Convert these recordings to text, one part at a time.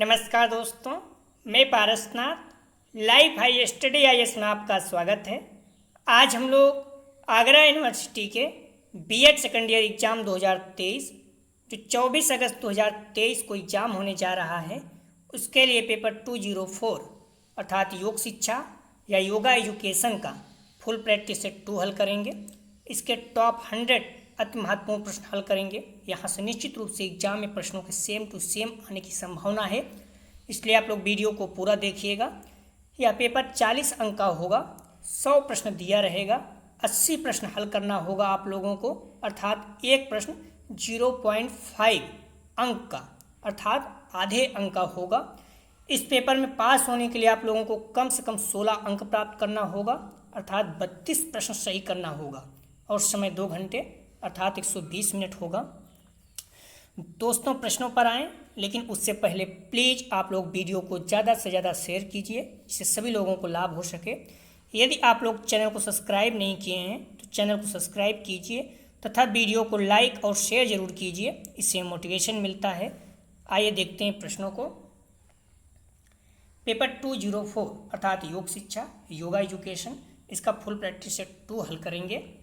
नमस्कार दोस्तों, मैं Parasnath live high study IAS में आपका स्वागत है। आज हम लोग आगरा यूनिवर्सिटी के बीएड सेकेंड ईयर एग्ज़ाम 2023 जो 24 अगस्त 2023 को एग्ज़ाम होने जा रहा है, उसके लिए पेपर 204 अर्थात योग शिक्षा या योगा एजुकेशन का फुल प्रैक्टिस सेट 2 हल करेंगे। इसके टॉप 100 अति महत्वपूर्ण प्रश्न हल करेंगे। यहाँ से निश्चित रूप से एग्जाम में प्रश्नों के सेम टू सेम आने की संभावना है, इसलिए आप लोग वीडियो को पूरा देखिएगा। यह पेपर 40 अंक का होगा, 100 प्रश्न दिया रहेगा, 80 प्रश्न हल करना होगा आप लोगों को, अर्थात एक प्रश्न 0.5 अंक का अर्थात आधे अंक का होगा। इस पेपर में पास होने के लिए आप लोगों को कम से कम 16 अंक प्राप्त करना होगा, अर्थात 32 प्रश्न सही करना होगा और समय 2 घंटे अर्थात 120 मिनट होगा। दोस्तों, प्रश्नों पर आएँ, लेकिन उससे पहले प्लीज़ आप लोग वीडियो को ज़्यादा से ज़्यादा शेयर कीजिए, जिससे सभी लोगों को लाभ हो सके। यदि आप लोग चैनल को सब्सक्राइब नहीं किए हैं तो चैनल को सब्सक्राइब कीजिए तथा वीडियो को लाइक और शेयर ज़रूर कीजिए, इससे मोटिवेशन मिलता है। आइए देखते हैं प्रश्नों को। पेपर 204 अर्थात योग शिक्षा योगा एजुकेशन, इसका फुल प्रैक्टिस सेट 2 हल करेंगे।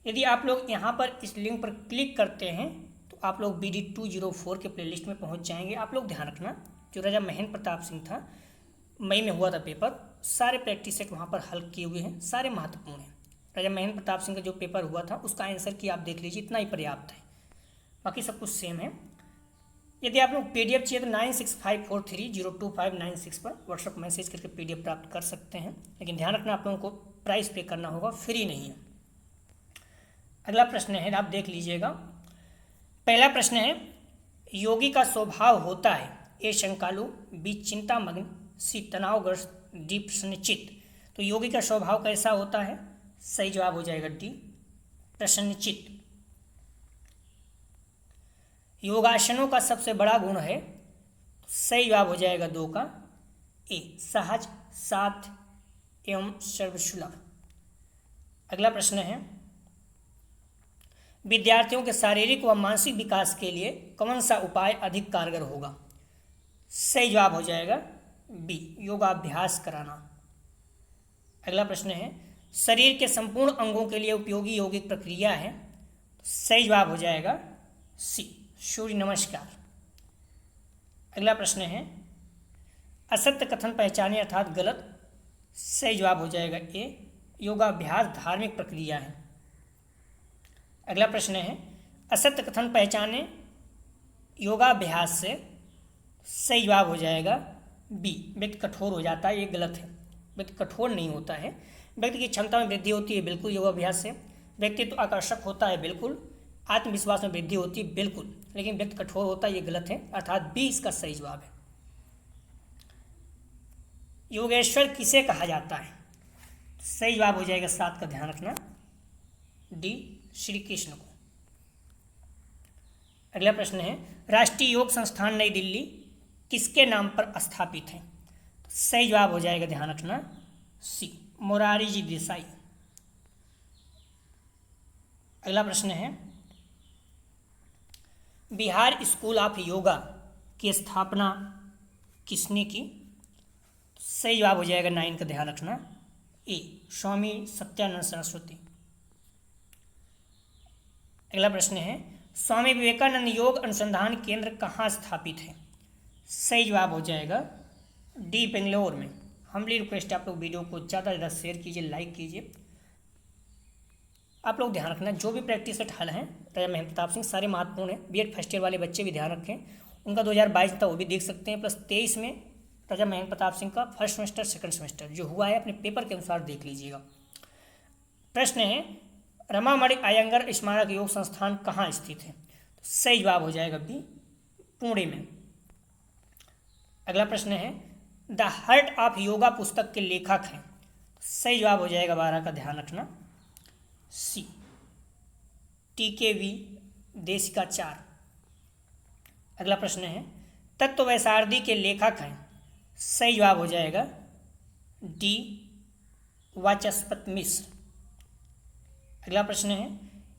यदि आप लोग यहाँ पर इस लिंक पर क्लिक करते हैं तो आप लोग BD 204 के प्लेलिस्ट में पहुँच जाएंगे। आप लोग ध्यान रखना, जो राजा महेंद्र प्रताप सिंह था, मई में हुआ था पेपर, सारे प्रैक्टिस सेट वहाँ पर हल किए हुए हैं, सारे महत्वपूर्ण हैं। राजा महेंद्र प्रताप सिंह का जो पेपर हुआ था उसका आंसर की आप देख लीजिए, इतना ही पर्याप्त है, बाकी सब कुछ सेम है। यदि आप लोग PDF चाहिए तो 9654302596 पर व्हाट्सअप मैसेज करके PDF प्राप्त कर सकते हैं, लेकिन ध्यान रखना आप लोगों को प्राइस पे करना होगा, फ्री नहीं है। अगला प्रश्न है, आप देख लीजिएगा। पहला प्रश्न है, योगी का स्वभाव होता है A शंकालु, B चिंतामग्न, C तनावग्रस्त, D प्रसन्नचित्त। तो योगी का स्वभाव कैसा होता है? सही जवाब हो जाएगा D प्रसन्नचित्त। योगासनों का सबसे बड़ा गुण है, सही जवाब हो जाएगा 2 का A सहज, साथ एवं सर्वसुलभ। अगला प्रश्न है, विद्यार्थियों के शारीरिक व मानसिक विकास के लिए कौन सा उपाय अधिक कारगर होगा? सही जवाब हो जाएगा B योगाभ्यास कराना। अगला प्रश्न है, शरीर के संपूर्ण अंगों के लिए उपयोगी यौगिक प्रक्रिया है, सही जवाब हो जाएगा C सूर्य नमस्कार। अगला प्रश्न है, असत्य कथन पहचाने अर्थात गलत, सही जवाब हो जाएगा A योगाभ्यास धार्मिक प्रक्रिया है। अगला प्रश्न है, असत्य कथन पहचाने योगाभ्यास से, सही जवाब हो जाएगा B व्यक्ति कठोर हो जाता है, ये गलत है। व्यक्ति कठोर नहीं होता है, व्यक्ति की क्षमता में वृद्धि होती है बिल्कुल योगाभ्यास से, व्यक्तित्व तो आकर्षक होता है बिल्कुल, आत्मविश्वास में वृद्धि होती है बिल्कुल, लेकिन व्यक्ति कठोर होता है, ये गलत है, अर्थात B इसका सही जवाब है। योगेश्वर किसे कहा जाता है? सही जवाब हो जाएगा 7 का, ध्यान रखना D श्री कृष्ण को। अगला प्रश्न है, राष्ट्रीय योग संस्थान नई दिल्ली किसके नाम पर स्थापित है? तो सही जवाब हो जाएगा, ध्यान रखना C मोरारी जी देसाई। अगला प्रश्न है, बिहार स्कूल ऑफ योगा की स्थापना किसने की? तो सही जवाब हो जाएगा 9 का, ध्यान रखना A स्वामी सत्यानंद सरस्वती। अगला प्रश्न है, स्वामी विवेकानंद योग अनुसंधान केंद्र कहाँ स्थापित है? सही जवाब हो जाएगा D बेंगलोर में। हम्बली रिक्वेस्ट आप लोग वीडियो को ज़्यादा से ज़्यादा शेयर कीजिए, लाइक कीजिए। आप लोग ध्यान रखना, जो भी प्रैक्टिस सेट हल हैं राजा महेंद्र प्रताप सिंह, सारे महत्वपूर्ण हैं। BED फर्स्ट ईयर वाले बच्चे भी ध्यान रखें, उनका 2022 था वो भी देख सकते हैं, प्लस 23 में राजा महेंद्र प्रताप सिंह का फर्स्ट सेमेस्टर सेकंड सेमेस्टर जो हुआ है अपने पेपर के अनुसार देख लीजिएगा। प्रश्न है, रमामणि अयंगर स्मारक योग संस्थान कहाँ स्थित है? तो सही जवाब हो जाएगा B पुणे में। अगला प्रश्न है, द हार्ट ऑफ योगा पुस्तक के लेखक हैं, तो सही जवाब हो जाएगा 12 का, ध्यान रखना C TKV देशिकाचार्य। अगला प्रश्न है, तत्ववैसारदी के लेखक हैं, सही जवाब हो जाएगा D वाचस्पति मिश्र। अगला प्रश्न है,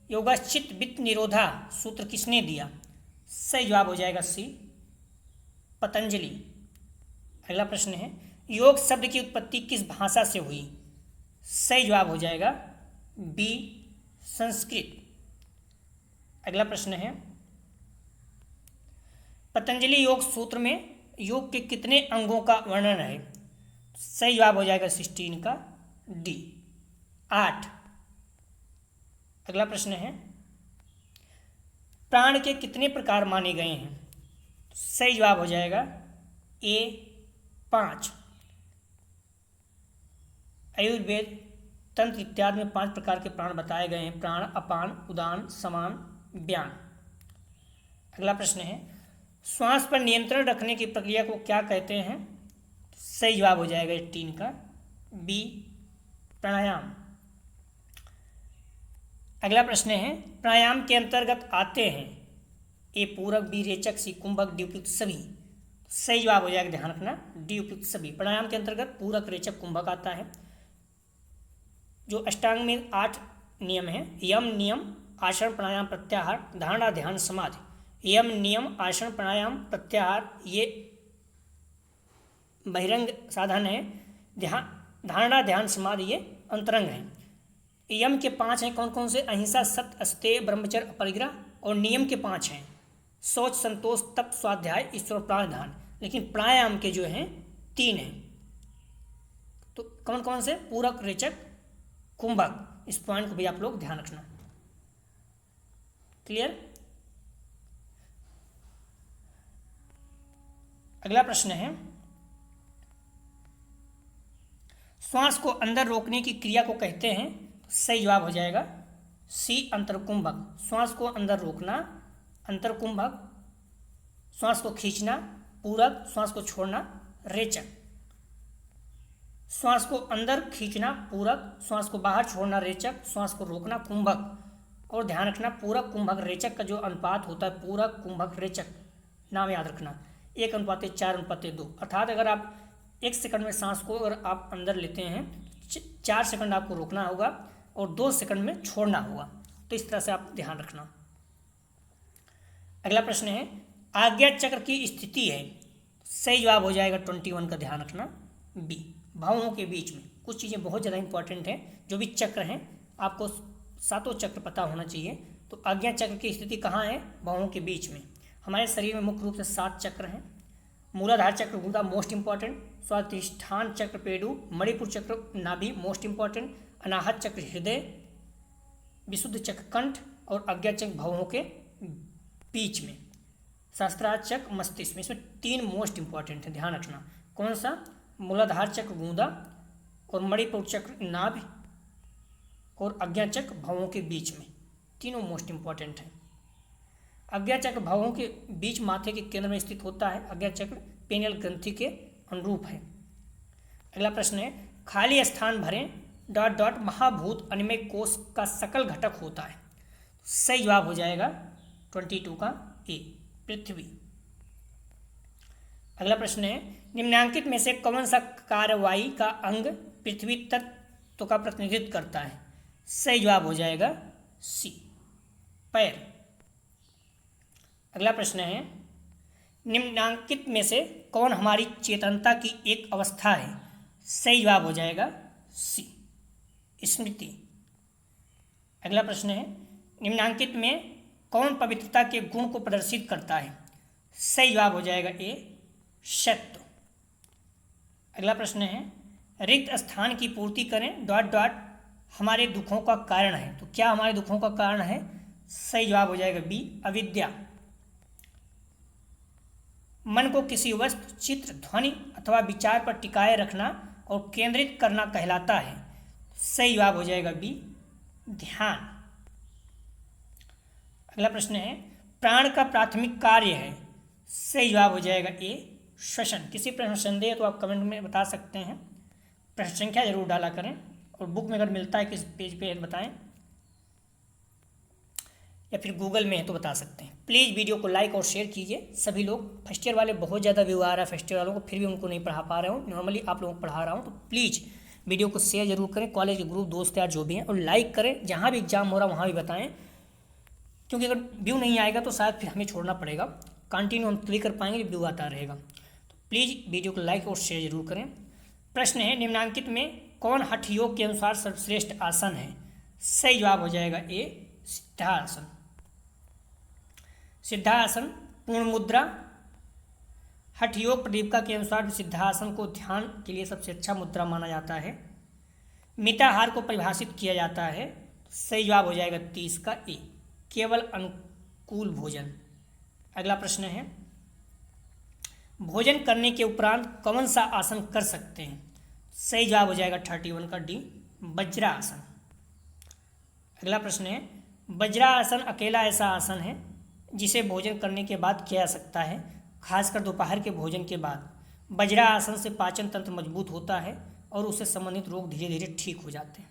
योगाश्चित वित्त निरोधा सूत्र किसने दिया? सही जवाब हो जाएगा C पतंजलि। अगला प्रश्न है योग शब्द की उत्पत्ति किस भाषा से हुई? सही जवाब हो जाएगा बी संस्कृत। अगला प्रश्न है पतंजलि योग सूत्र में योग के कितने अंगों का वर्णन है? सही जवाब हो जाएगा 16 का डी 8। अगला प्रश्न है प्राण के कितने प्रकार माने गए हैं? सही जवाब हो जाएगा ए 5। आयुर्वेद तंत्र इत्यादि में 5 प्रकार के प्राण बताए गए हैं, प्राण, अपान, उदान, समान, व्यान। अगला प्रश्न है श्वास पर नियंत्रण रखने की प्रक्रिया को क्या कहते हैं? सही जवाब हो जाएगा 18 का बी प्राणायाम। अगला प्रश्न है प्राणायाम के अंतर्गत आते हैं ए पूरक, बी रेचक, सी कुंभक, डी उपयुक्त सभी। सही जवाब हो जाएगा, ध्यान रखना, डी उपयुक्त सभी। प्राणायाम के अंतर्गत पूरक, रेचक, कुंभक आता है। जो अष्टांग में 8 नियम है, यम, नियम, आसन, प्राणायाम, प्रत्याहार, धारणा, ध्यान, समाधि। यम, नियम, आसन, प्राणायाम, प्रत्याहार ये बहिरंग साधन है, ध्यान, धारणा, ध्यान, समाधि ये अंतरंग है। यम के 5 हैं, कौन कौन से? अहिंसा, सत्य, अस्तेय, ब्रह्मचर्य, अपरिग्रह। और नियम के 5 हैं, शौच, संतोष, तप, स्वाध्याय, ईश्वर प्राणधान। लेकिन प्राणायाम के जो हैं 3 हैं। तो कौन कौन से? पूरक, रेचक, कुंभक। इस पॉइंट को भी आप लोग ध्यान रखना। क्लियर? अगला प्रश्न है श्वास को अंदर रोकने की क्रिया को कहते हैं? सही जवाब हो जाएगा सी अंतरकुंभक। श्वास को अंदर रोकना अंतरकुंभक, श्वास को खींचना पूरक, श्वास को छोड़ना रेचक। श्वास को अंदर खींचना पूरक, श्वास को बाहर छोड़ना रेचक, श्वास को रोकना कुंभक। और ध्यान रखना पूरक, कुंभक, रेचक का जो अनुपात होता है पूरक, कुंभक, रेचक, नाम याद रखना 1:4:2। अर्थात अगर आप 1 सेकंड में सांस को अगर आप अंदर लेते हैं 4 सेकंड आपको रोकना होगा और 2 सेकंड में छोड़ना होगा। तो इस तरह से आप ध्यान रखना। अगला प्रश्न है आज्ञा चक्र की स्थिति है? सही जवाब हो जाएगा 21 का, ध्यान रखना बी भावों के बीच में। कुछ चीज़ें बहुत ज़्यादा इंपॉर्टेंट हैं, जो भी चक्र हैं आपको 7 चक्र पता होना चाहिए। तो आज्ञा चक्र की स्थिति कहाँ है? भावों के बीच में। हमारे शरीर में मुख्य रूप से 7 चक्र हैं। मूलाधार चक्र गुदा मोस्ट इंपॉर्टेंट, स्वाधिष्ठान चक्र पेडु, मणिपुर चक्र नाभि मोस्ट इंपॉर्टेंट, अनाहत चक्र हृदय, विशुद्ध चक्र कंठ और आज्ञा चक्र भावों के बीच में, सहस्त्रार चक्र मस्तिष्क में। इसमें 3 मोस्ट इंपॉर्टेंट है, ध्यान रखना। कौन सा? मूलाधार चक्र गूंदा और मणिपुर चक्र नाभि और आज्ञा चक्र भावों के बीच में, तीनों मोस्ट इंपॉर्टेंट है। आज्ञा चक्र भावों के बीच माथे के केंद्र में स्थित होता है। आज्ञा चक्र पेनियल ग्रंथि के अनुरूप है। अगला प्रश्न है खाली स्थान भरें ... महाभूत अनिमय कोष का सकल घटक होता है? सही जवाब हो जाएगा 22 का ए पृथ्वी। अगला प्रश्न है निम्नांकित में से कौन सा कार्रवाई का अंग पृथ्वी तत्व का प्रतिनिधित्व करता है? सही जवाब हो जाएगा सी पैर। अगला प्रश्न है निम्नांकित में से कौन हमारी चेतनता की एक अवस्था है? सही जवाब हो जाएगा सी स्मृति। अगला प्रश्न है निम्नांकित में कौन पवित्रता के गुण को प्रदर्शित करता है? सही जवाब हो जाएगा ए सत्व। अगला प्रश्न है रिक्त स्थान की पूर्ति करें ... हमारे दुखों का कारण है। तो क्या हमारे दुखों का कारण है? सही जवाब हो जाएगा बी अविद्या। मन को किसी वस्तु, चित्र, ध्वनि अथवा विचार पर टिकाए रखना और केंद्रित करना कहलाता है। सही जवाब हो जाएगा बी ध्यान। अगला प्रश्न है प्राण का प्राथमिक कार्य है? सही जवाब हो जाएगा ए श्वसन। किसी प्रश्न संदेह तो आप कमेंट में बता सकते हैं, प्रश्न संख्या जरूर डाला करें और बुक में अगर मिलता है किस पेज पे बताएं या फिर गूगल में है तो बता सकते हैं। प्लीज़ वीडियो को लाइक और शेयर कीजिए। सभी लोग फर्स्ट ईयर वाले बहुत ज़्यादा व्यू आ रहा है फर्स्ट ईयर वालों को, फिर भी उनको नहीं पढ़ा पा रहा हूँ। नॉर्मली आप लोगों को पढ़ा रहा हूँ, तो प्लीज़ वीडियो को शेयर जरूर करें, कॉलेज के ग्रुप दोस्त यार जो भी हैं, और लाइक करें। जहाँ भी एग्जाम हो रहा है वहाँ भी बताएं, क्योंकि अगर व्यू नहीं आएगा तो शायद फिर हमें छोड़ना पड़ेगा। कंटिन्यू हम तभी कर पाएंगे, वीडियो आता रहेगा। तो प्लीज़ वीडियो को लाइक और शेयर जरूर करें। प्रश्न है, निम्नांकित में कौन हठ योग के अनुसार सर्वश्रेष्ठ आसन है? सही जवाब हो जाएगा ए, सिद्धासन। सिद्धासन पूर्ण मुद्रा। हठ योग प्रदीपिका के अनुसार सिद्धासन को ध्यान के लिए सबसे अच्छा मुद्रा माना जाता है। मिताहार को परिभाषित किया जाता है। सही जवाब हो जाएगा 30 का ए, केवल अनुकूल भोजन। अगला प्रश्न है, भोजन करने के उपरांत कौन सा आसन कर सकते हैं? सही जवाब हो जाएगा 31 का डी, वज्रासन। अगला प्रश्न है, वज्रासन अकेला ऐसा आसन है जिसे भोजन करने के बाद किया जा सकता है, खासकर दोपहर के भोजन के बाद। वज्रासन से पाचन तंत्र मजबूत होता है और उससे संबंधित रोग धीरे धीरे ठीक हो जाते हैं।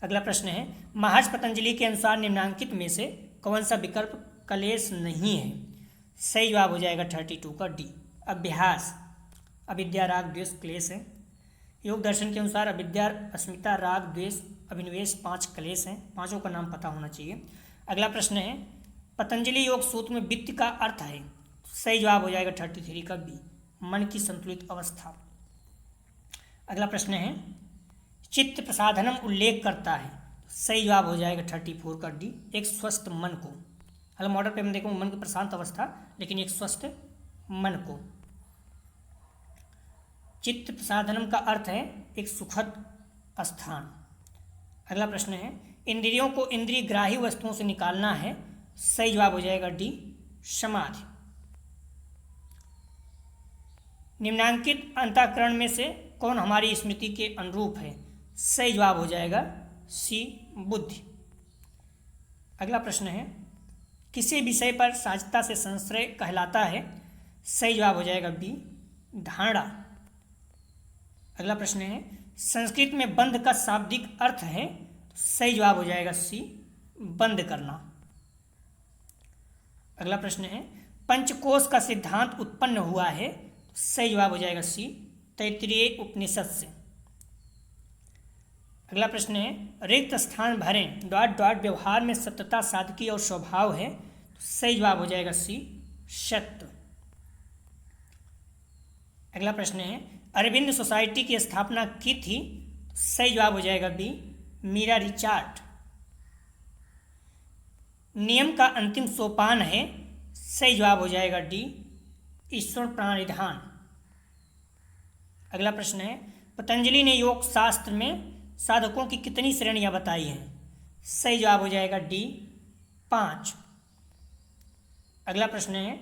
अगला प्रश्न है, महर्षि पतंजलि के अनुसार निम्नांकित में से कौन सा विकल्प क्लेश नहीं है? सही जवाब हो जाएगा 32 का डी, अभ्यास। अविद्या, राग, द्वेष क्लेश है। योग दर्शन के अनुसार अविद्या, अस्मिता, राग, द्वेष, अभिनिवेश 5 क्लेश हैं। पांचों का नाम पता होना चाहिए। अगला प्रश्न है, पतंजलि योग सूत्र में वित्त का अर्थ है? सही जवाब हो जाएगा 33 का बी, मन की संतुलित अवस्था। अगला प्रश्न है, चित्त प्रसाधनम उल्लेख करता है? सही जवाब हो जाएगा 34 का डी, एक स्वस्थ मन को। हालांकि मॉडल पे हम देखो मन की प्रशांत अवस्था, लेकिन एक स्वस्थ मन को। चित्त प्रसाधनम का अर्थ है एक सुखद स्थान। अगला प्रश्न है, इंद्रियों को इंद्रिय ग्राही वस्तुओं से निकालना है? सही जवाब हो जाएगा डी, समाधि। निम्नांकित अंतःकरण में से कौन हमारी स्मृति के अनुरूप है? सही जवाब हो जाएगा सी, बुद्धि। अगला प्रश्न है, किसी विषय पर सहजता से संशय कहलाता है? सही जवाब हो जाएगा बी, धारणा। अगला प्रश्न है, संस्कृत में बंध का शाब्दिक अर्थ है? सही जवाब हो जाएगा सी, बंद करना। अगला प्रश्न है, पंचकोश का सिद्धांत उत्पन्न हुआ है? सही जवाब हो जाएगा सी, तैत्तिरीय उपनिषद से। अगला प्रश्न है, रिक्त स्थान भरें डॉट डॉट व्यवहार में सत्यता, सादगी और स्वभाव है? सही जवाब हो जाएगा सी, सत्य। अगला प्रश्न है, अरविंद सोसाइटी की स्थापना की थी? सही जवाब हो जाएगा बी, मीरा रिचार्ड। नियम का अंतिम सोपान है? सही जवाब हो जाएगा डी, ईश्वर प्रणिधान। अगला प्रश्न है, पतंजलि ने योग शास्त्र में साधकों की कितनी श्रेणियां बताई हैं? सही जवाब हो जाएगा डी, 5। अगला प्रश्न है,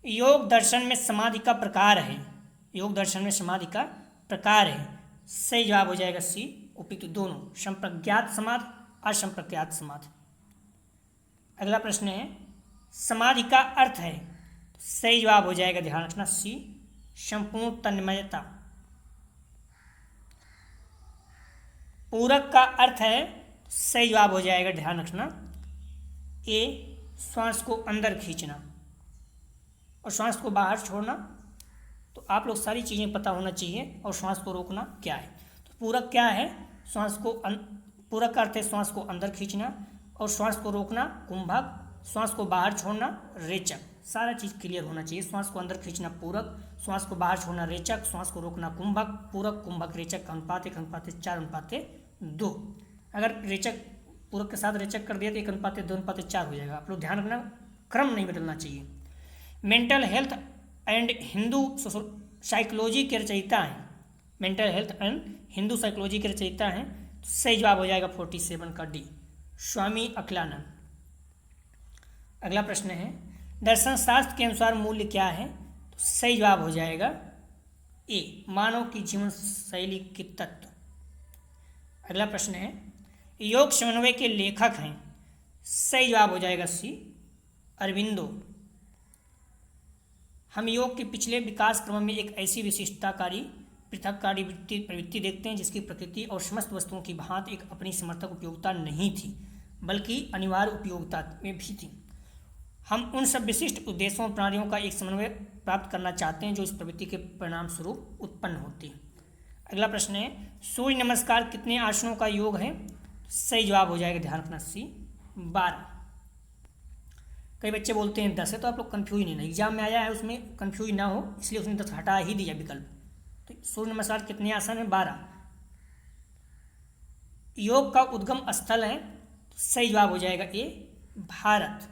योग दर्शन में समाधि का प्रकार है? योग दर्शन में समाधि का प्रकार है? सही जवाब हो जाएगा सी, उपयुक्त दोनों, संप्रज्ञात समाधि, असंप्रज्ञात समाधि। अगला प्रश्न है, समाधि का अर्थ है? सही जवाब हो जाएगा, ध्यान रखना, सी, संपूर्ण तन्मयता। पूरक का अर्थ है? सही जवाब हो जाएगा, ध्यान रखना, ए, श्वास को अंदर खींचना और श्वास को बाहर छोड़ना। तो आप लोग सारी चीज़ें पता होना चाहिए। और श्वास को रोकना क्या है? तो पूरक क्या है? श्वास को पूरक का अर्थ है श्वास को अंदर खींचना और श्वास को रोकना कुंभक, श्वास को बाहर छोड़ना रेचक। सारा चीज़ क्लियर होना चाहिए। श्वास को अंदर खींचना पूरक, श्वास को बाहर छोड़ना रेचक, श्वास को रोकना कुंभक, पूरक कुंभक रेचक का अनुपात 1:4:2। अगर रेचक पूरक के साथ रेचक कर दिया तो 1:2:4 हो जाएगा। आप लोग ध्यान रखना, क्रम नहीं बदलना चाहिए। Mental health and Hindu psychology के रचयिता हैं? Mental health and Hindu psychology के रचयिता हैं? तो सही जवाब हो जाएगा 47 का डी, स्वामी अखिलानंद। अगला प्रश्न है, दर्शन शास्त्र के अनुसार मूल्य क्या है? तो सही जवाब हो जाएगा ए, मानव की जीवन शैली के तत्व। अगला प्रश्न है, योग समन्वय के लेखक हैं? सही जवाब हो जाएगा सी, अरविंदो। हम योग के पिछले विकास क्रम में एक ऐसी विशिष्टताकारी पृथककारी प्रवृत्ति देखते हैं जिसकी प्रकृति और समस्त वस्तुओं की भांति एक अपनी समर्थक उपयोगिता नहीं थी, बल्कि अनिवार्य उपयोगिता में भी थी। हम उन सब विशिष्ट उद्देश्यों और प्रणालियों का एक समन्वय प्राप्त करना चाहते हैं जो इस प्रवृत्ति के परिणाम स्वरूप उत्पन्न होती है। अगला प्रश्न है, सूर्य नमस्कार कितने आसनों का योग है? सही जवाब हो जाएगा, ध्यान रखना, सी, 12। कई बच्चे बोलते हैं 10 है, तो आप लोग कन्फ्यूज नहीं ना, एग्जाम में आया है उसमें कन्फ्यूज ना हो इसलिए उसने 10 हटा ही दिया विकल्प। तो सूर्य नमस्कार कितने आसन है? 12। योग का उद्गम स्थल है, तो सही जवाब हो जाएगा ए, भारत।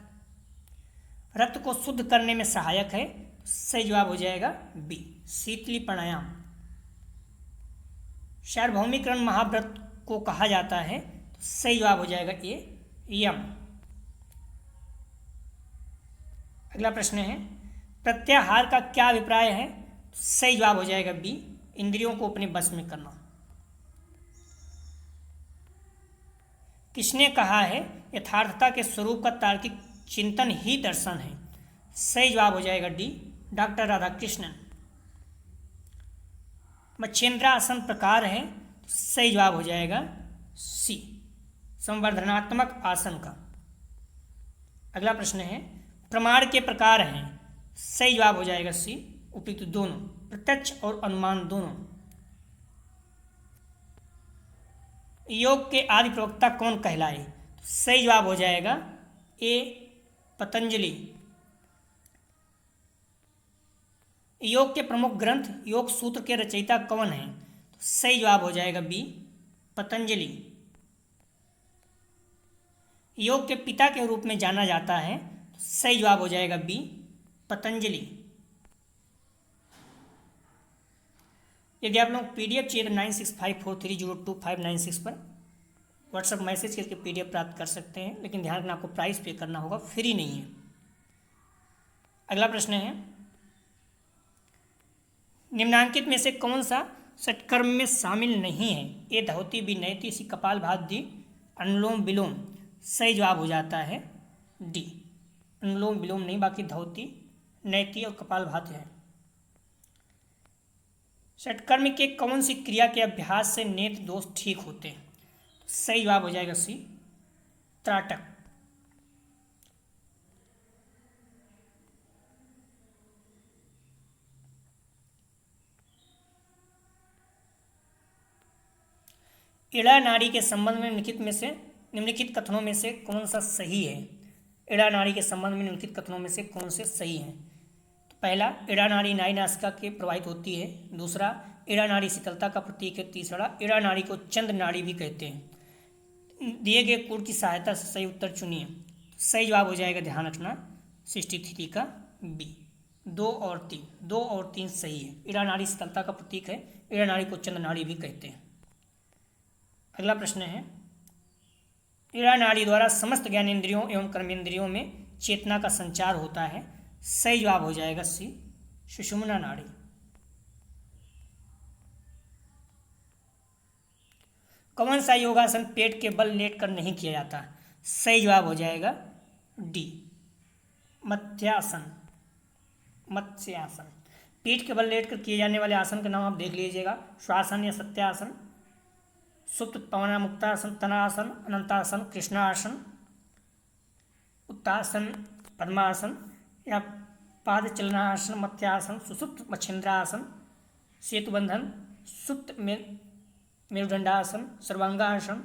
रक्त को शुद्ध करने में सहायक है, तो सही जवाब हो जाएगा बी, शीतली प्राणायाम। सार्वभौमिकरण महाव्रत को कहा जाता है, तो सही जवाब हो जाएगा ए, यम। अगला प्रश्न है, प्रत्याहार का क्या अभिप्राय है? तो सही जवाब हो जाएगा बी, इंद्रियों को अपने बस में करना। किसने कहा है यथार्थता के स्वरूप का तार्किक चिंतन ही दर्शन है? सही जवाब हो जाएगा डी, डॉक्टर राधाकृष्णन। मच्छेंद्रासन प्रकार है, तो सही जवाब हो जाएगा सी, संवर्धनात्मक आसन का। अगला प्रश्न है, प्रमाण के प्रकार हैं, सही जवाब हो जाएगा सी, उपयुक्त दोनों, प्रत्यक्ष और अनुमान दोनों। योग के आदि प्रवक्ता कौन कहलाए? तो सही जवाब हो जाएगा ए, पतंजलि। योग के प्रमुख ग्रंथ योग सूत्र के रचयिता कौन हैं? तो सही जवाब हो जाएगा बी, पतंजलि। योग के पिता के रूप में जाना जाता है, तो सही जवाब हो जाएगा बी, पतंजलि। यदि आप लोग PDF चाहिए तो 9654302596 पर व्हाट्सएप मैसेज करके PDF प्राप्त कर सकते हैं, लेकिन ध्यान रखना आपको प्राइस पे करना होगा, फ्री नहीं है। अगला प्रश्न है, निम्नांकित में से कौन सा षटकर्म में शामिल नहीं है? ए धौती, बी नैति, सी कपालभाति, डी अनुलोम विलोम। सही जवाब हो जाता है डी, अनुलोम विलोम नहीं, बाकी धौती, नैति और कपालभाति है। षटकर्म के कौन सी क्रिया के अभ्यास से नेत्र दोष ठीक होते हैं? सही जवाब हो जाएगा सी, त्राटक। इड़ा नाड़ी के संबंध में निम्नलिखित कथनों में से कौन सा सही है? इड़ा नाड़ी के संबंध में निम्नलिखित कथनों में से कौन से सही हैं? तो पहला, इड़ा नाड़ी नाड़ी नासिका के प्रवाहित होती है। दूसरा, इड़ा नाड़ी शीतलता का प्रतीक है। तीसरा, इड़ा नाड़ी को चंद्र नाड़ी भी कहते हैं। दिए गए कोड की सहायता से सही उत्तर चुनिए। सही जवाब हो जाएगा, ध्यान रखना, 63 का बी, 2 और 3, 2 और 3 सही है। इड़ा नाड़ी शीतलता का प्रतीक है, इड़ा नाड़ी को चंद्र नाड़ी भी कहते हैं। अगला प्रश्न है, इड़ा नाड़ी द्वारा समस्त ज्ञानेंद्रियों एवं कर्मेंद्रियों में चेतना का संचार होता है। सही जवाब हो जाएगा सी, सुषुम्ना नाड़ी। कौन सा योगासन पेट के बल लेटकर नहीं किया जाता? सही जवाब हो जाएगा डी, मत्स्यासन। मत्स्यासन पीठ के बल लेटकर किए जाने वाले आसन का नाम आप देख लीजिएगा, श्वासन या सत्यासन, सुप्त पवनामुक्तासन, तनासन, अनंतासन, कृष्णासन, उत्तासन, पद्मासन या पाद चलनासन, मत्स्यासन, सुसुप्त मच्छिंद्रासन, सेतुबंधन, सुप्त मेरुदंडासन, सर्वांगासन,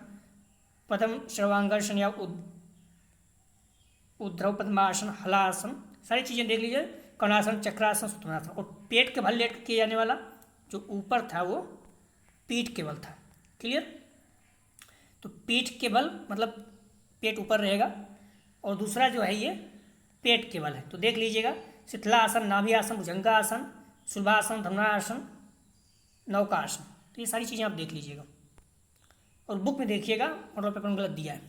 पद्म सर्वांगासन या उद्धव पद्मासन, हलासन, सारी चीज़ें देख लीजिए, कणासन, चक्रासन, सुतनासन। और पेट के बल लेट किया जाने वाला जो ऊपर था वो पीठ के बल था। क्लियर? तो पीठ के बल मतलब पेट ऊपर रहेगा, और दूसरा जो है ये पेट के बल है। तो देख लीजिएगा, शिथिलासन, नाभि-आसन, भुजंगासन, शुभासन, धनुरासन, नौकासन। तो ये सारी चीज़ें आप देख लीजिएगा, और बुक में देखिएगा, मॉडल पेपर में गलत दिया है।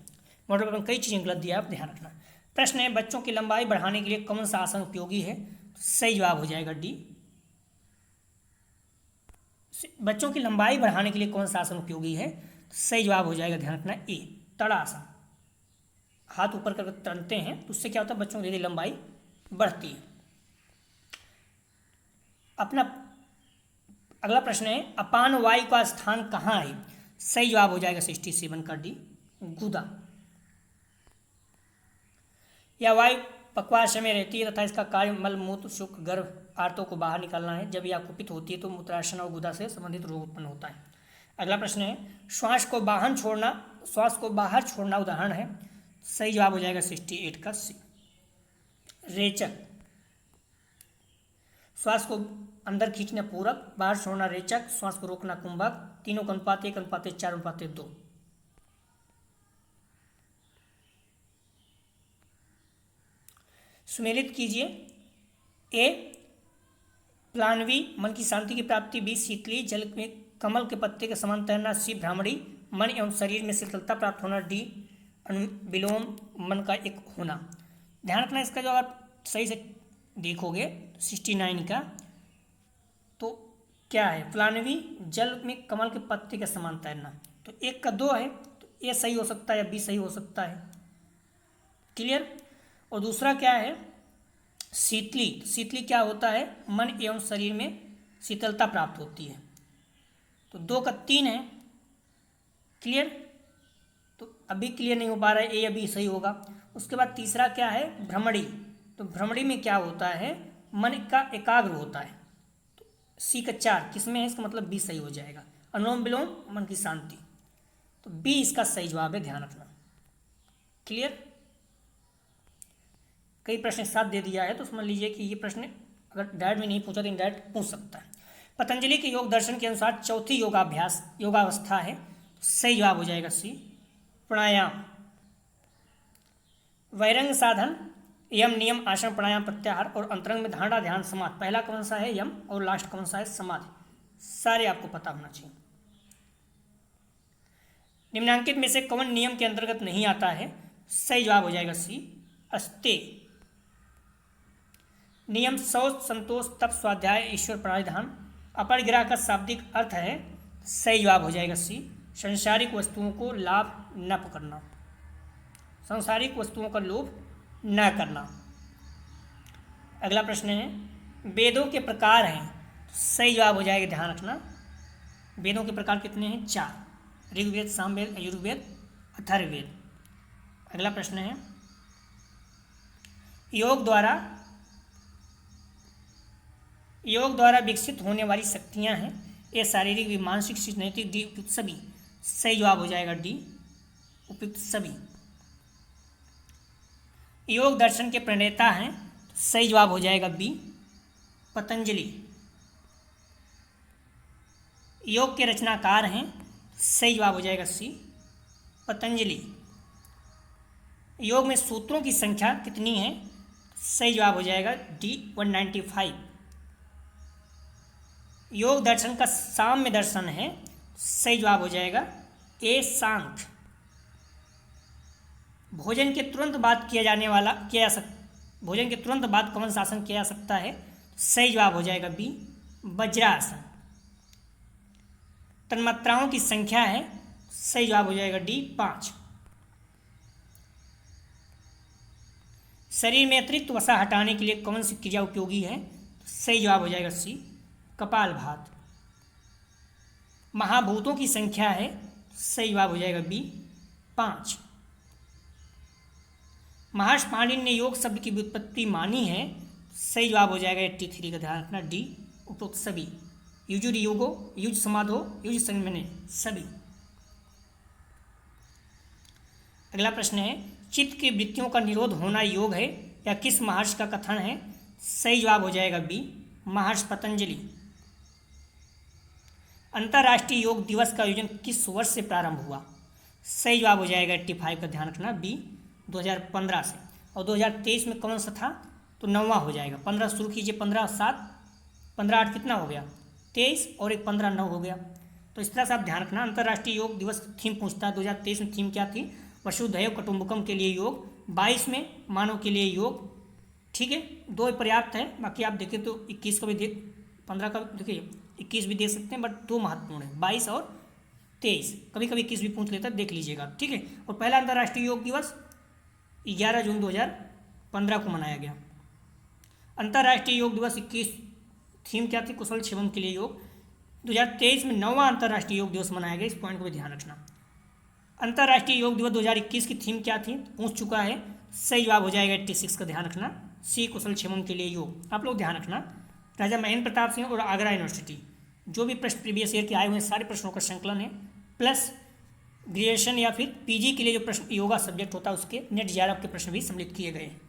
मॉडल पेपर में कई चीज़ें गलत दिया है, आप ध्यान रखना। प्रश्न है, बच्चों की लंबाई बढ़ाने के लिए कौन सा आसन उपयोगी है? तो सही जवाब हो जाएगा डी, बच्चों की लंबाई बढ़ाने के लिए कौन सा आसन उपयोगी है? तो सही जवाब हो जाएगा, ध्यान रखना, ए, तड़ासन। हाथ ऊपर करके तड़ते हैं तो उससे क्या होता है, बच्चों की धीरे लंबाई बढ़ती है। अपना अगला प्रश्न है, अपान वायु का स्थान कहाँ है? सही जवाब हो जाएगा 67 का डी, गुदा। यह वायु पक्वाशय में रहती है तथा इसका कार्य मल मूत्र शुक्र गर्भ आर्तों को बाहर निकालना है। जब यह कुपित होती है तो मूत्राशय और गुदा से संबंधित रोग उत्पन्न होता है। अगला प्रश्न है, श्वास को बाहर छोड़ना उदाहरण है। सही जवाब हो जाएगा 68 का सी। रेचक। श्वास को अंदर खींचना पूरक, बाहर छोड़ना रेचक, श्वास को रोकना कुंभक। तीनों का अनुपात 1:4:2। सुमेलित कीजिए। ए प्लानवी, मन की शांति की प्राप्ति। बी शीतली, जल में कमल के पत्ते के समान तैरना। सी भ्रामरी, मन एवं शरीर में शीतलता प्राप्त होना। डी अनुलोम, मन का एक होना। ध्यान रखना, इसका जो अगर सही से देखोगे 69 का तो क्या है, प्लानवी जल में कमल के पत्ते के समान तैरना। तो 1 का 2 है, तो ए सही हो सकता है या बी सही हो सकता है। क्लियर। और दूसरा क्या है, शीतली। शीतली क्या होता है, मन एवं शरीर में शीतलता प्राप्त होती है। तो 2 का 3 है। क्लियर। तो अभी क्लियर नहीं हो पा रहा है, ए या बी सही होगा। उसके बाद तीसरा क्या है, भ्रमणी। तो भ्रमणी में क्या होता है, मन का एकाग्र होता है। तो सी का 4 किसमें है, इसका मतलब बी सही हो जाएगा। अनुलोम विलोम, मन की शांति। तो बी इसका सही जवाब है, ध्यान रखना। क्लियर। कई प्रश्न साथ दे दिया है तो समझ लीजिए कि ये प्रश्न अगर डायरेक्ट में नहीं पूछा तो इनडायरेक्ट पूछ सकता है। पतंजलि के योग दर्शन के अनुसार चौथी योगावस्था है। सही जवाब हो जाएगा सी प्राणायाम। वैरंग साधन, यम नियम आसन प्राणायाम प्रत्याहार और अंतरंग में धारणा ध्यान समाधि। पहला कौन सा है, यम, और लास्ट कौन सा है, समाधि। सारे आपको पता होना चाहिए। निम्नांकित में से कौन नियम के अंतर्गत नहीं आता है। सही जवाब हो जाएगा सी अस्ते। नियम शौच संतोष तप स्वाध्याय ईश्वर प्राणिधान। अपरिग्रह का शाब्दिक अर्थ है, सही जवाब हो जाएगा सी संसारिक वस्तुओं को लाभ न पकड़ना, सांसारिक वस्तुओं का लोभ न करना। अगला प्रश्न है, वेदों के प्रकार हैं। सही जवाब हो जाएगा, ध्यान रखना। वेदों के प्रकार कितने हैं, 4। ऋग्वेद, सामवेद, यजुर्वेद, अथर्ववेद। अगला प्रश्न है, योग द्वारा विकसित होने वाली शक्तियां हैं। ये शारीरिक भी, मानसिक, नैतिक, डी उपयुक्त सभी। सही जवाब हो जाएगा डी उपयुक्त सभी। योग दर्शन के प्रणेता हैं। सही जवाब हो जाएगा बी पतंजलि। योग के रचनाकार हैं। सही जवाब हो जाएगा सी पतंजलि। योग में सूत्रों की संख्या कितनी है। सही जवाब हो जाएगा डी 195। योग दर्शन का साम्य दर्शन है। सही जवाब हो जाएगा ए सांख्य। भोजन के तुरंत बाद भोजन के तुरंत बाद कौन सा आसन किया जा सकता है। सही जवाब हो जाएगा बी वज्रासन। तन्मात्राओं की संख्या है। सही जवाब हो जाएगा डी 5। शरीर में अतिरिक्त वसा हटाने के लिए कौन सी क्रिया उपयोगी है। सही जवाब हो जाएगा सी कपालभाति। महाभूतों की संख्या है। सही जवाब हो जाएगा बी 5। महर्षि पाणिनि ने योग शब्द की व्युत्पत्ति मानी है। सही जवाब हो जाएगा 83 का, ध्यान रखना डी उपरोक्त सभी। युजुर योगो, युज समाधो, युज संयमने, सभी। अगला प्रश्न है, चित्त की वृत्तियों का निरोध होना योग है या किस महर्षि का कथन है। सही जवाब हो जाएगा बी महर्षि पतंजलि। अंतर्राष्ट्रीय योग दिवस का आयोजन किस वर्ष से प्रारंभ हुआ। सही जवाब हो जाएगा 85 का, ध्यान रखना बी 2015 से। और 2023 में कौन सा था, तो 9वां हो जाएगा। 15 शुरू कीजिए, 15/7, 15/8 कितना हो गया 23, और एक 15/9 हो गया। तो इस तरह से आप ध्यान रखना। अंतर्राष्ट्रीय योग दिवस थीम पूछता है। 2023 में थीम क्या थी, वसुधैव कुटुंबकम के लिए योग। 22 में मानव के लिए योग। ठीक है, 2 पर्याप्त है। बाकी आप देखें तो 21 का भी 15 का देखिए 21 भी दे सकते हैं, बट 2 महत्वपूर्ण है, 22 और 23। कभी कभी 21 भी पूछ लेता है, देख लीजिएगा। ठीक है। और पहला अंतर्राष्ट्रीय योग दिवस 11 जून 2015 को मनाया गया। अंतर्राष्ट्रीय योग दिवस 21 थीम क्या थी, कुशल क्षेम के लिए योग। 2023 में 9वां अंतर्राष्ट्रीय योग दिवस मनाया गया। इस पॉइंट को भी ध्यान रखना। अंतर्राष्ट्रीय योग दिवस 2021 की थीम क्या थी, पूछ चुका है। सही जवाब हो जाएगा 86 का, ध्यान रखना सी कुशल क्षेम के लिए योग। आप लोग ध्यान रखना, राजा महेंद्र प्रताप सिंह और आगरा यूनिवर्सिटी जो भी प्रश्न प्रीवियस ईयर के आए हुए हैं सारे प्रश्नों का संकलन है, प्लस ग्रेजुएशन या फिर पीजी के लिए जो प्रश्न योगा सब्जेक्ट होता है उसके नेट जेआरएफ के प्रश्न भी सम्मिलित किए गए हैं।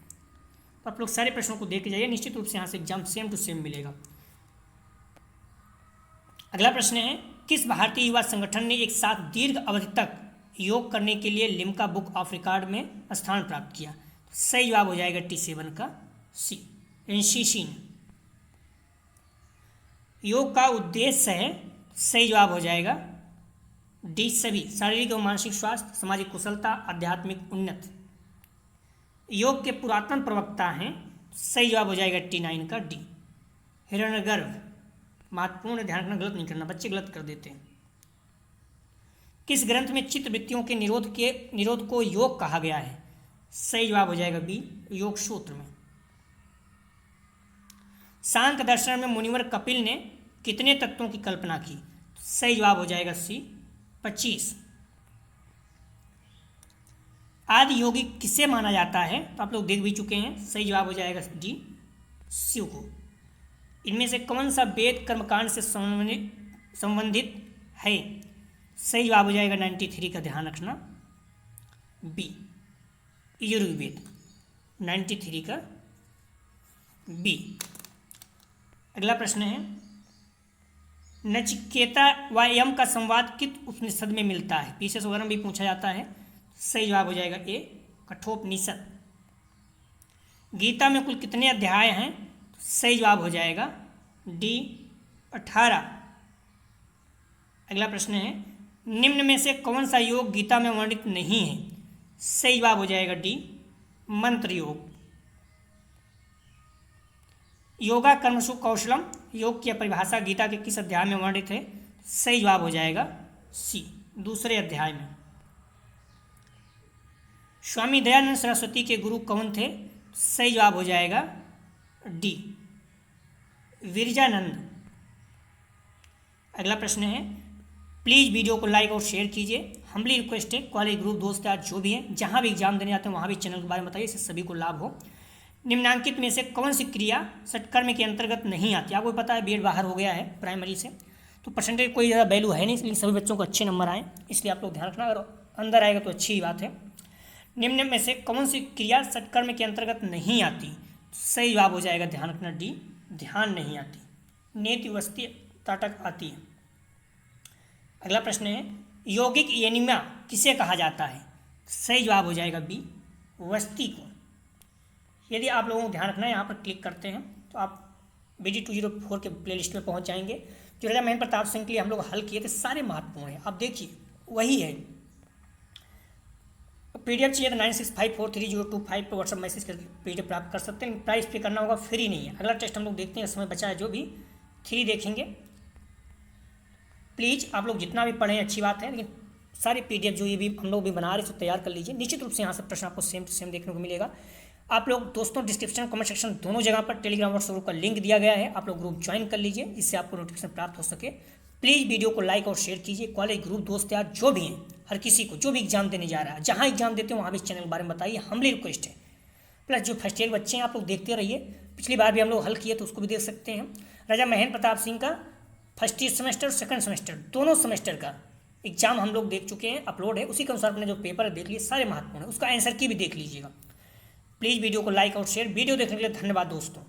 तो आप लोग सारे प्रश्नों को देख के जाइए, निश्चित रूप से यहाँ से एग्जाम सेम टू सेम मिलेगा। अगला प्रश्न है, किस भारतीय युवा संगठन ने एक साथ दीर्घ अवधि तक योग करने के लिए लिम्का बुक ऑफ रिकॉर्ड में स्थान प्राप्त किया? सही जवाब हो जाएगा T7 का सी, एनसीसी ने। योग का उद्देश्य है, सही जवाब हो जाएगा डी सभी, शारीरिक और मानसिक स्वास्थ्य, सामाजिक कुशलता, आध्यात्मिक उन्नति। योग के पुरातन प्रवक्ता हैं, सही जवाब हो जाएगा T9 का डी, हिरण्यगर्भ। महत्वपूर्ण, ध्यान रखना, गलत नहीं करना, बच्चे गलत कर देते हैं। किस ग्रंथ में चित्तवृत्तियों के निरोध को योग कहा गया है? सही जवाब हो जाएगा बी, योग सूत्र में। सांख्य दर्शन में मुनिवर कपिल ने कितने तत्वों की कल्पना की? सही जवाब हो जाएगा सी, 25। आदि योगी किसे माना जाता है? तो आप लोग देख भी चुके हैं, सही जवाब हो जाएगा डी, शिव को। इनमें से कौन सा वेद कर्मकांड से संबंधित है? सही जवाब हो जाएगा 93 का, ध्यान रखना बी, यजुर्वेद, 93 का बी। अगला प्रश्न है, नचिकेता व यम का संवाद किस उपनिषद में मिलता है? पीछे वगैरह भी पूछा जाता है। सही जवाब हो जाएगा ए, कठोपनिषद। गीता में कुल कितने अध्याय हैं? सही जवाब हो जाएगा डी, 18। अगला प्रश्न है, निम्न में से कौन सा योग गीता में वर्णित नहीं है? सही जवाब हो जाएगा डी, मंत्र योग। योगा कर्मसु कौशलम, योग की परिभाषा गीता के किस अध्याय में वर्णित है? सही जवाब हो जाएगा सी, दूसरे अध्याय में। स्वामी दयानंद सरस्वती के गुरु कौन थे? सही जवाब हो जाएगा डी, विरजानंद। अगला प्रश्न है, प्लीज़ वीडियो को लाइक और शेयर कीजिए। हम्बली रिक्वेस्ट है, कॉलेज ग्रुप दोस्त आज जो भी हैं, जहाँ भी एग्जाम देने आते हैं वहाँ भी चैनल के बारे में बताइए, इससे सभी को लाभ हो। निम्नांकित में से कौन सी क्रिया षटकर्म के अंतर्गत नहीं आती? आपको पता है बीएड बाहर हो गया है प्राइमरी से, तो परसेंटेज कोई ज़्यादा वैल्यू है नहीं, इसलिए सभी बच्चों को अच्छे नंबर आए, इसलिए आप लोग ध्यान रखना। अगर अंदर आएगा तो अच्छी ही बात है। निम्न में से कौन सी क्रिया षटकर्म के अंतर्गत नहीं आती? सही जवाब हो जाएगा, ध्यान रखना डी, ध्यान नहीं आती, नेति वस्ती ताटक आती है। अगला प्रश्न है, यौगिक एनीमिया किसे कहा जाता है? सही जवाब हो जाएगा बी, वस्ती को। यदि आप लोगों को ध्यान रखना है, यहाँ पर क्लिक करते हैं तो आप BG 204 के प्लेलिस्ट में पहुँच जाएंगे, जो राजा महेंद्र प्रताप सिंह के लिए हम लोग हल किए थे, सारे महत्वपूर्ण हैं। आप देखिए वही है। PDF चाहिए तो 96543025 पर व्हाट्सअप मैसेज करके PDF प्राप्त कर सकते हैं। प्राइस पे करना होगा, फ्री नहीं है। अगला टेस्ट हम लोग देखते हैं, समय बचा है जो भी, 3 देखेंगे। प्लीज़ आप लोग जितना भी पढ़ें अच्छी बात है, लेकिन सारे PDF जो ये भी हम लोग भी बना रहे हैं, तैयार कर लीजिए। निश्चित रूप से यहाँ से प्रश्न आपको सेम टू सेम देखने को मिलेगा। आप लोग दोस्तों डिस्क्रिप्शन कमेंट सेक्शन दोनों जगह पर टेलीग्राम व्हाट्सएप ग्रुप का लिंक दिया गया है, आप लोग ग्रुप ज्वाइन कर लीजिए, इससे आपको नोटिफिकेशन प्राप्त हो सके। प्लीज़ वीडियो को लाइक और शेयर कीजिए। कॉलेज ग्रुप दोस्त यार जो भी हैं, हर किसी को जो भी एग्जाम देने जा रहा है, जहाँ एग्जाम देते हैं वहाँ भी इस चैनल के बारे में बताइए, हम्बली रिक्वेस्ट है। प्लस जो फर्स्ट ईयर बच्चे हैं आप लोग देखते रहिए, पिछली बार भी हम लोग हल किए तो उसको भी देख सकते हैं। राजा महेंद्र प्रताप सिंह का फर्स्ट ईयर सेमेस्टर और सेकंड सेमेस्टर दोनों सेमेस्टर का एग्जाम हम लोग देख चुके हैं, अपलोड है, उसी के अनुसार अपने जो पेपर है देख लीजिए, सारे महत्वपूर्ण है, उसका आंसर की भी देख लीजिएगा। प्लीज़ वीडियो को लाइक और शेयर। वीडियो देखने के लिए धन्यवाद दोस्तों।